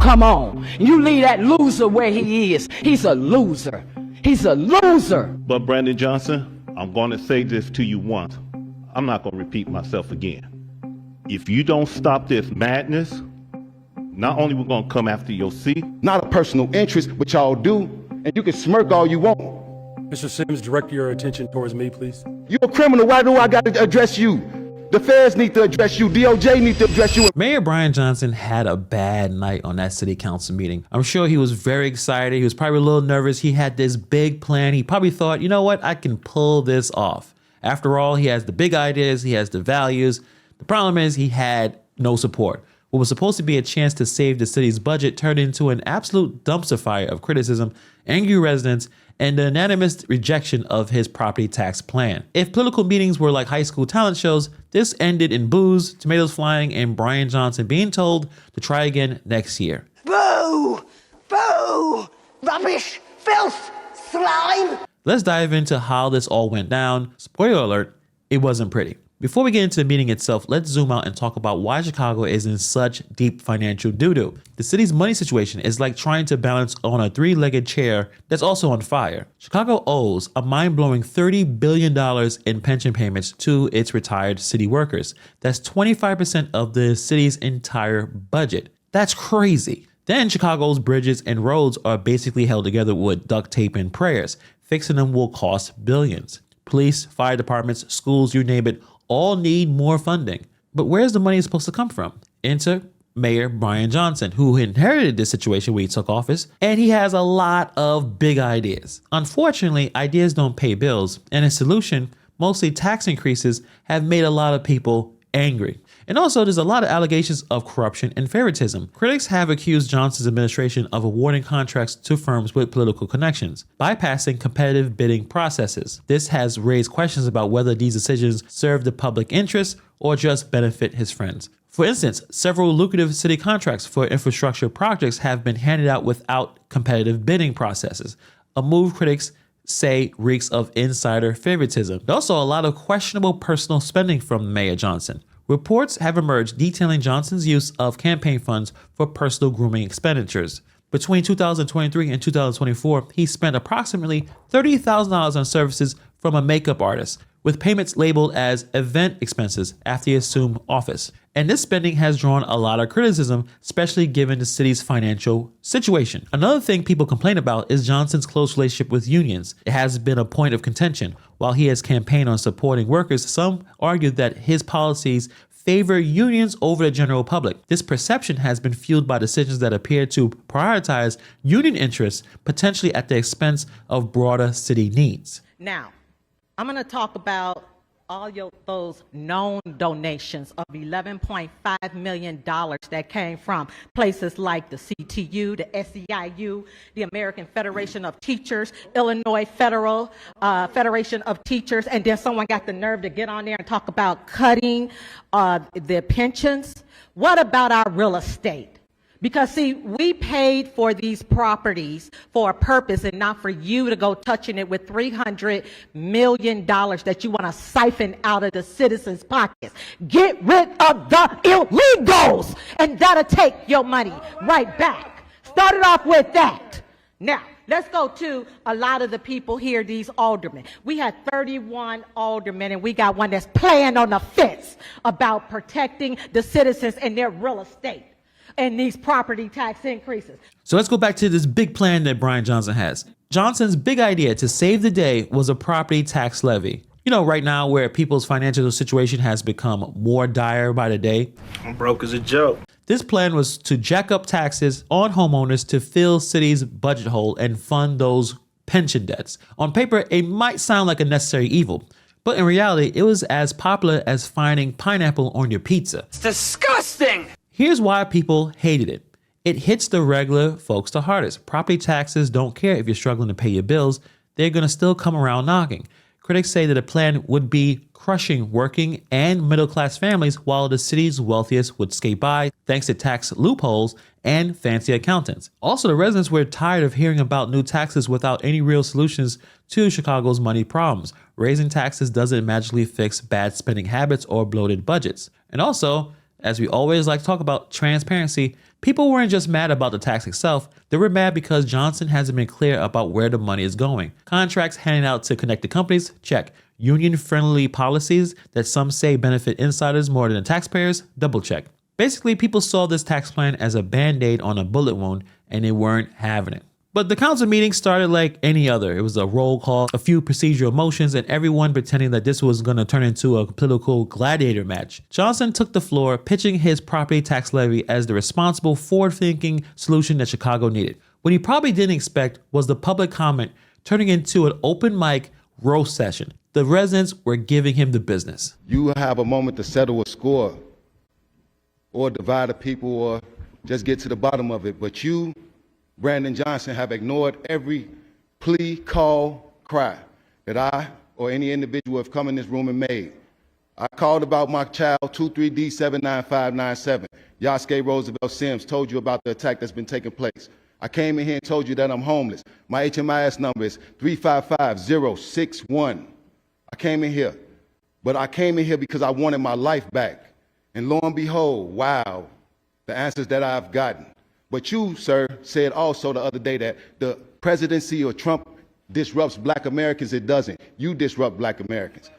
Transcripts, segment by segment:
come on. You leave that loser where he is. He's a loser. He's a loser. But Brandon Johnson, I'm going to say this to you once. I'm not going to repeat myself again. If you don't stop this madness, not only we're going to come after your seat. Not a personal interest, but y'all do, and you can smirk all you want. Mr. Sims, direct your attention towards me, please. You a criminal, why do I got to address you? The feds need to address you, DOJ need to address you. Mayor Brian Johnson had a bad night on that city council meeting. I'm sure he was very excited. He was probably a little nervous. He had this big plan. He probably thought, you know what, I can pull this off. After all, he has the big ideas, he has the values. The problem is he had no support. What was supposed to be a chance to save the city's budget turned into an absolute dumpster fire of criticism, angry residents, and the unanimous rejection of his property tax plan. If political meetings were like high school talent shows, this ended in boos, tomatoes flying, and Brian Johnson being told to try again next year. Boo! Boo! Rubbish! Filth! Slime! Let's dive into how this all went down. Spoiler alert, it wasn't pretty. Before we get into the meeting itself, let's zoom out and talk about why Chicago is in such deep financial doo-doo. The city's money situation is like trying to balance on a three-legged chair that's also on fire. Chicago owes a mind-blowing $30 billion in pension payments to its retired city workers. That's 25% of the city's entire budget. That's crazy. Then Chicago's bridges and roads are basically held together with duct tape and prayers. Fixing them will cost billions. Police, fire departments, schools, you name it, all need more funding. But where's the money supposed to come from? Enter Mayor Brian Johnson, who inherited this situation when he took office, and he has a lot of big ideas. Unfortunately, ideas don't pay bills, and his solution, mostly tax increases, have made a lot of people angry. And also, there's a lot of allegations of corruption and favoritism. Critics have accused Johnson's administration of awarding contracts to firms with political connections, bypassing competitive bidding processes. This has raised questions about whether these decisions serve the public interest or just benefit his friends. For instance, several lucrative city contracts for infrastructure projects have been handed out without competitive bidding processes, a move critics say reeks of insider favoritism. There's also a lot of questionable personal spending from Mayor Johnson. Reports have emerged detailing Johnson's use of campaign funds for personal grooming expenditures. Between 2023 and 2024, he spent approximately $30,000 on services from a makeup artist, with payments labeled as event expenses after he assumed office. And this spending has drawn a lot of criticism, especially given the city's financial situation. Another thing people complain about is Johnson's close relationship with unions. It has been a point of contention. While he has campaigned on supporting workers, some argue that his policies favor unions over the general public. This perception has been fueled by decisions that appear to prioritize union interests, potentially at the expense of broader city needs. Now, I'm going to talk about all those known donations of $11.5 million that came from places like the CTU, the SEIU, the American Federation of Teachers, Illinois Federation of Teachers, and then someone got the nerve to get on there and talk about cutting their pensions. What about our real estate? Because, see, we paid for these properties for a purpose and not for you to go touching it with $300 million that you want to siphon out of the citizens' pockets. Get rid of the illegals, and that'll take your money right back. Started off with that. Now, let's go to a lot of the people here, these aldermen. We had 31 aldermen, and we got one that's playing on the fence about protecting the citizens and their real estate and these property tax increases. So let's go back to this big plan that Brian Johnson has. Johnson's big idea to save the day was a property tax levy. You know, right now where people's financial situation has become more dire by the day. I'm broke as a joke. This plan was to jack up taxes on homeowners to fill cities' budget hole and fund those pension debts. On paper, it might sound like a necessary evil, but in reality, it was as popular as finding pineapple on your pizza. It's disgusting! Here's why people hated it. It hits the regular folks the hardest. Property taxes don't care if you're struggling to pay your bills. They're going to still come around knocking. Critics say that the plan would be crushing working and middle-class families while the city's wealthiest would skate by thanks to tax loopholes and fancy accountants. Also, the residents were tired of hearing about new taxes without any real solutions to Chicago's money problems. Raising taxes doesn't magically fix bad spending habits or bloated budgets. And also, As we always like to talk about transparency, people weren't just mad about the tax itself, they were mad because Johnson hasn't been clear about where the money is going. Contracts handed out to connected companies, check. Union-friendly policies that some say benefit insiders more than the taxpayers, double check. Basically, people saw this tax plan as a band-aid on a bullet wound and they weren't having it. But the council meeting started like any other. It was a roll call, a few procedural motions, and everyone pretending that this was going to turn into a political gladiator match. Johnson took the floor, pitching his property tax levy as the responsible, forward-thinking solution that Chicago needed. What he probably didn't expect was the public comment turning into an open mic roast session. The residents were giving him the business. You have a moment to settle a score or divide the people or just get to the bottom of it. But you, Brandon Johnson, have ignored every plea, call, cry that I or any individual have come in this room and made. I called about my child, 23D79597. Yasuke Roosevelt Sims told you about the attack that's been taking place. I came in here and told you that I'm homeless. My HMIS number is 355061. I came in here, but I came in here because I wanted my life back. And lo and behold, wow, the answers that I've gotten. But you, sir, said also the other day that the presidency or Trump disrupts black Americans. It doesn't. You disrupt black Americans.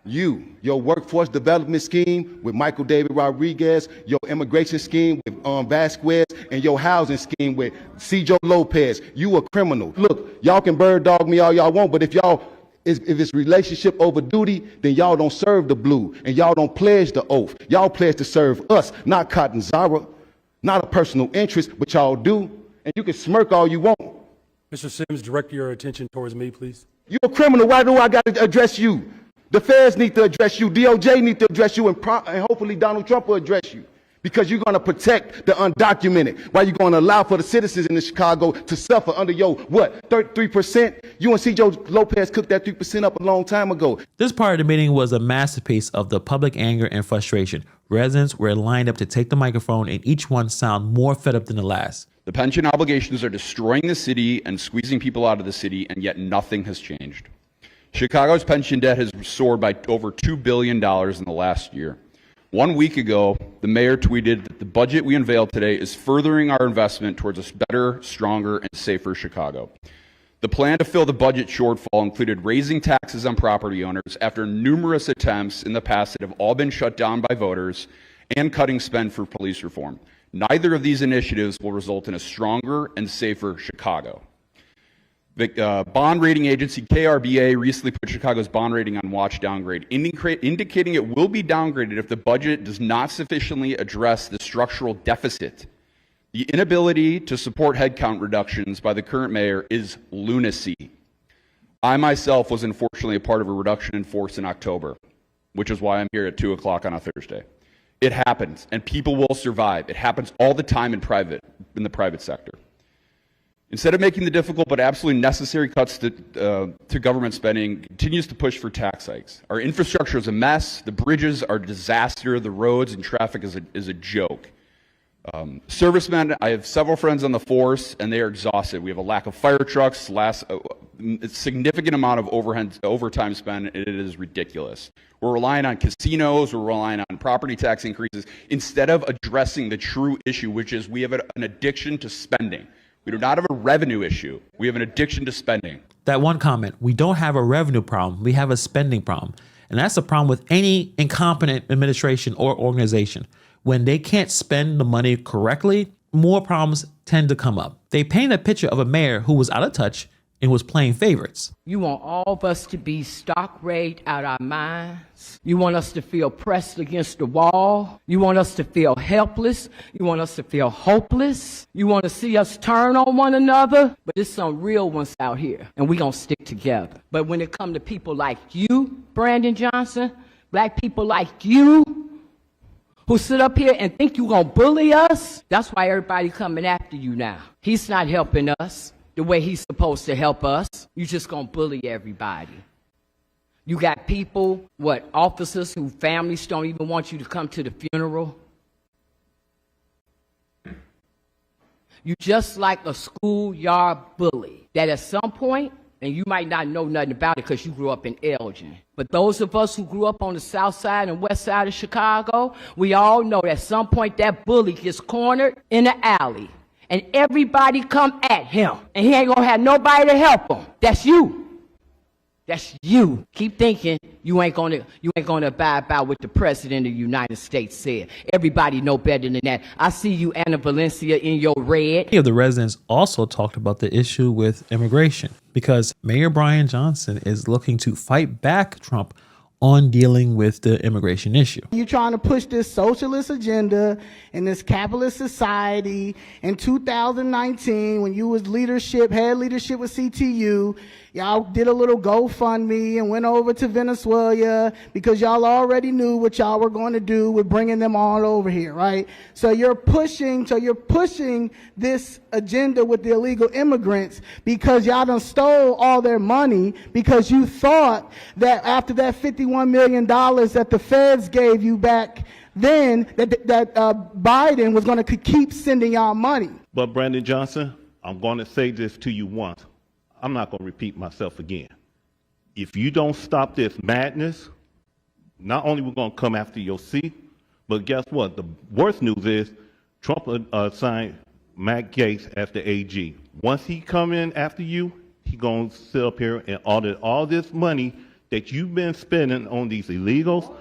Your workforce development scheme with Michael David Rodriguez, your immigration scheme with Vasquez, and your housing scheme with Cjo Lopez. You a criminal. Look, y'all can bird dog me all y'all want, but if it's relationship over duty, then y'all don't serve the blue, and y'all don't pledge the oath. Y'all pledge to serve us, not Cotton Zara, not a personal interest, but y'all do. And you can smirk all you want. Mr. Sims, direct your attention towards me, please. You're a criminal. Why do I got to address you? The feds need to address you. DOJ need to address you, and hopefully Donald Trump will address you. Because you're going to protect the undocumented while you're going to allow for the citizens in Chicago to suffer under your, 33%? You and Cjo Lopez cooked that 3% up a long time ago. This part of the meeting was a masterpiece of the public anger and frustration. Residents were lined up to take the microphone and each one sound more fed up than the last. The pension obligations are destroying the city and squeezing people out of the city, and yet nothing has changed. Chicago's pension debt has soared by over $2 billion in the last year. 1 week ago, the mayor tweeted that the budget we unveiled today is furthering our investment towards a better, stronger, and safer Chicago. The plan to fill the budget shortfall included raising taxes on property owners after numerous attempts in the past that have all been shut down by voters, and cutting spend for police reform. Neither of these initiatives will result in a stronger and safer Chicago. The bond rating agency KRBA recently put Chicago's bond rating on watch downgrade, indicating it will be downgraded if the budget does not sufficiently address the structural deficit. The inability to support headcount reductions by the current mayor is lunacy. I myself was unfortunately a part of a reduction in force in October, which is why I'm here at 2 o'clock on a Thursday. It happens, and people will survive. It happens all the time in the private sector. Instead of making the difficult but absolutely necessary cuts to government spending, continues to push for tax hikes. Our infrastructure is a mess. The bridges are a disaster. The roads and traffic is a joke. Servicemen, I have several friends on the force, and they are exhausted. We have a lack of fire trucks, a significant amount of overtime spent, and it is ridiculous. We're relying on casinos. We're relying on property tax increases instead of addressing the true issue, which is we have an addiction to spending. We do not have a revenue issue. We have an addiction to spending. That one comment, we don't have a revenue problem, we have a spending problem. And that's the problem with any incompetent administration or organization. When they can't spend the money correctly, more problems tend to come up. They paint a picture of a mayor who was out of touch and was playing favorites. You want all of us to be stock raged out our minds. You want us to feel pressed against the wall. You want us to feel helpless. You want us to feel hopeless. You want to see us turn on one another. But there's some real ones out here, and we're going to stick together. But when it comes to people like you, Brandon Johnson, black people like you, who sit up here and think you're going to bully us, that's why everybody coming after you now. He's not helping us the way he's supposed to help us. You just gonna bully everybody. You got people, officers whose families don't even want you to come to the funeral. You just like a schoolyard bully that at some point And you might not know nothing about it because you grew up in Elgin. But those of us who grew up on the south side and west side of Chicago, we all know that at some point that bully gets cornered in the alley. And everybody come at him. And he ain't gonna have nobody to help him. That's you. That's you. Keep thinking you ain't gonna abide by what the President of the United States said. Everybody know better than that. I see you, Anna Valencia, in your red. Many of the residents also talked about the issue with immigration because Mayor Brian Johnson is looking to fight back Trump on dealing with the immigration issue. You're trying to push this socialist agenda in this capitalist society. In 2019, when you was had leadership with CTU, y'all did a little GoFundMe and went over to Venezuela because y'all already knew what y'all were going to do with bringing them all over here, right? So you're pushing this agenda with the illegal immigrants because y'all done stole all their money because you thought that after that $51 million that the feds gave you back then, that Biden was going to keep sending y'all money. But Brandon Johnson, I'm going to say this to you once. I'm not going to repeat myself again. If you don't stop this madness, not only we're going to come after your seat, but guess what? The worst news is Trump assigned Matt Gaetz as the AG. Once he come in after you, he going to sit up here and audit all this money that you've been spending on these illegals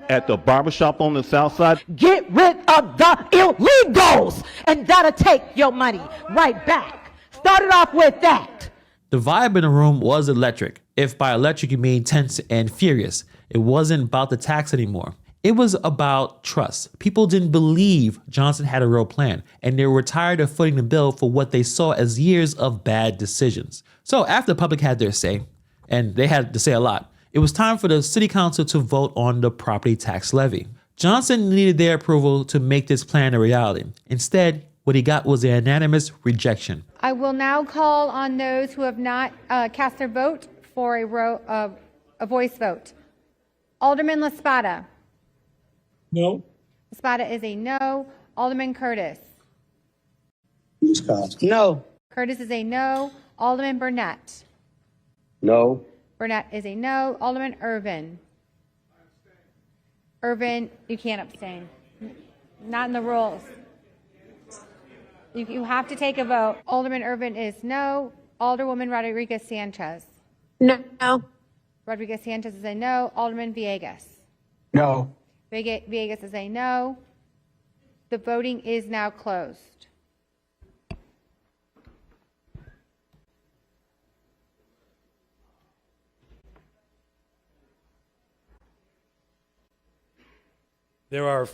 at the barbershop on the south side. Get rid of the illegals, and that'll take your money right back. Start it off with that. The vibe in the room was electric. If by electric you mean tense and furious. It wasn't about the tax anymore. It was about trust. People didn't believe Johnson had a real plan, and they were tired of footing the bill for what they saw as years of bad decisions. So after the public had their say, and they had to say a lot, it was time for the city council to vote on the property tax levy. Johnson needed their approval to make this plan a reality. Instead, what he got was a unanimous rejection. I will now call on those who have not cast their vote for a voice vote. Alderman LaSpada. No. LaSpada is a no. Alderman Curtis. No. Curtis is a no. Alderman Burnett. No. Burnett is a no. Alderman Irvin. Irvin, you can't abstain. Not in the rules. You have to take a vote. Alderman Irvin is no. Alderwoman Rodriguez Sanchez. No. Rodriguez Sanchez is a no. Alderman Villegas. No. Villegas is a no. The voting is now closed. There are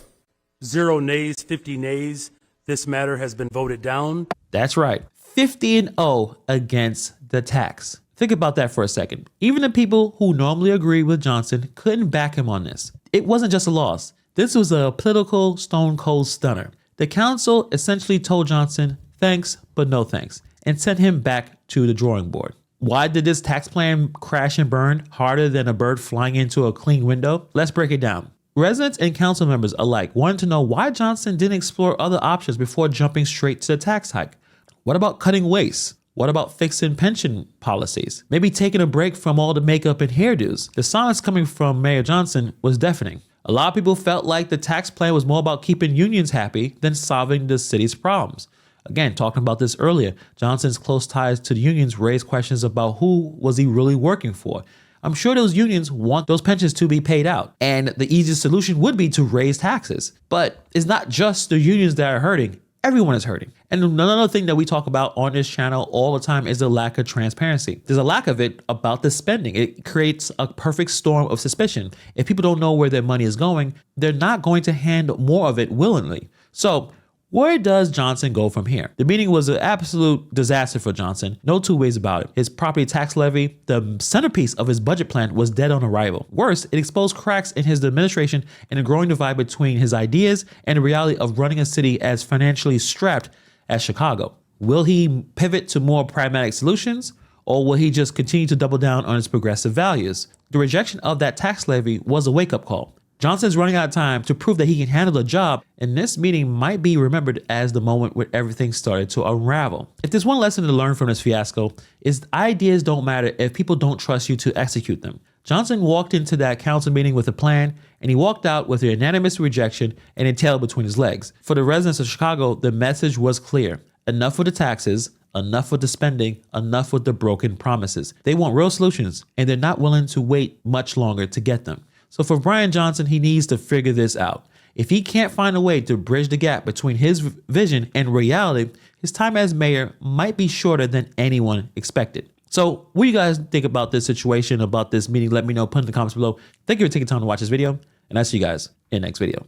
0 nays, 50 nays. This matter has been voted down. That's right. 50-0 against the tax. Think about that for a second. Even the people who normally agree with Johnson couldn't back him on this. It wasn't just a loss. This was a political stone cold stunner. The council essentially told Johnson, thanks, but no thanks, and sent him back to the drawing board. Why did this tax plan crash and burn harder than a bird flying into a clean window? Let's break it down. Residents and council members alike wanted to know why Johnson didn't explore other options before jumping straight to the tax hike. What about cutting waste? What about fixing pension policies? Maybe taking a break from all the makeup and hairdos? The silence coming from Mayor Johnson was deafening. A lot of people felt like the tax plan was more about keeping unions happy than solving the city's problems. Again, talking about this earlier, Johnson's close ties to the unions raised questions about who was he really working for. I'm sure those unions want those pensions to be paid out, and the easiest solution would be to raise taxes. But it's not just the unions that are hurting. Everyone is hurting. And another thing that we talk about on this channel all the time is the lack of transparency. There's a lack of it about the spending. It creates a perfect storm of suspicion. If people don't know where their money is going, they're not going to hand more of it willingly. So where does Johnson go from here? The meeting was an absolute disaster for Johnson. No two ways about it. His property tax levy, the centerpiece of his budget plan, was dead on arrival. Worse, it exposed cracks in his administration and a growing divide between his ideas and the reality of running a city as financially strapped as Chicago. Will he pivot to more pragmatic solutions, or will he just continue to double down on his progressive values? The rejection of that tax levy was a wake-up call. Johnson's running out of time to prove that he can handle the job, and this meeting might be remembered as the moment where everything started to unravel. If there's one lesson to learn from this fiasco, is ideas don't matter if people don't trust you to execute them. Johnson walked into that council meeting with a plan, and he walked out with a unanimous rejection and a tail between his legs. For the residents of Chicago, the message was clear. Enough with the taxes, enough with the spending, enough with the broken promises. They want real solutions, and they're not willing to wait much longer to get them. So for Brian Johnson, he needs to figure this out. If he can't find a way to bridge the gap between his vision and reality, his time as mayor might be shorter than anyone expected. So what do you guys think about this situation, about this meeting? Let me know, put in the comments below. Thank you for taking time to watch this video, and I'll see you guys in the next video.